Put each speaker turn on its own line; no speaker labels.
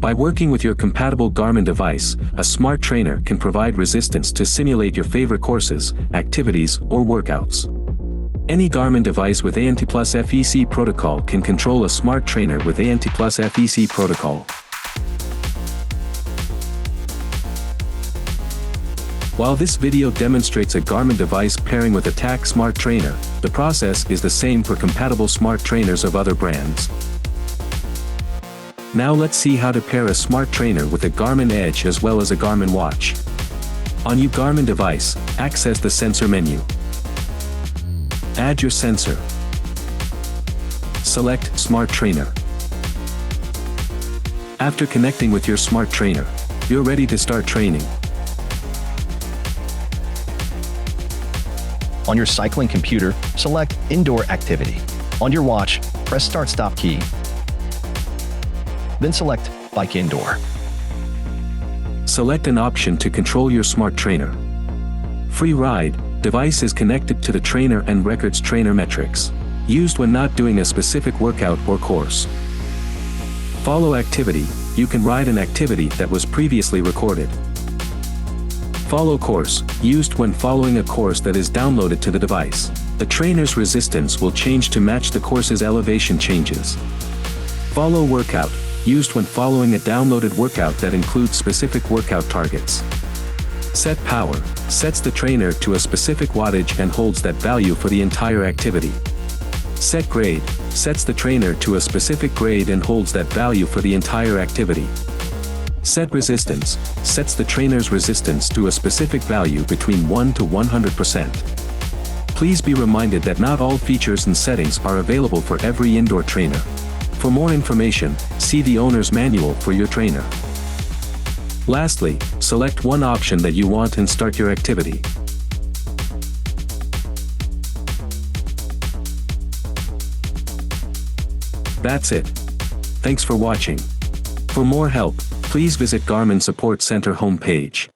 By working with your compatible Garmin device, a smart trainer can provide resistance to simulate your favorite courses, activities, or workouts. Any Garmin device with ANT Plus FEC protocol can control a smart trainer with ANT Plus FEC protocol. While this video demonstrates a Garmin device pairing with a TAC smart trainer, the process is the same for compatible smart trainers of other brands. Now let's see how to pair a smart trainer with a Garmin Edge as well as a Garmin watch. On your Garmin device, access the sensor menu. Add your sensor. Select Smart Trainer. After connecting with your smart trainer, you're ready to start training.
On your cycling computer, select Indoor Activity. On your watch, press Start-Stop key. Then select Bike Indoor.
Select an option to control your smart trainer. Free ride, device is connected to the trainer and records trainer metrics, used when not doing a specific workout or course. Follow activity, you can ride an activity that was previously recorded. Follow course, used when following a course that is downloaded to the device. The trainer's resistance will change to match the course's elevation changes. Follow workout, used when following a downloaded workout that includes specific workout targets. Set power, sets the trainer to a specific wattage and holds that value for the entire activity. Set grade, sets the trainer to a specific grade and holds that value for the entire activity. Set resistance, sets the trainer's resistance to a specific value between 1 to 100%. Please be reminded that not all features and settings are available for every indoor trainer. For more information, see the owner's manual for your trainer. Lastly, select one option that you want and start your activity. That's it. Thanks for watching. For more help, please visit Garmin Support Center homepage.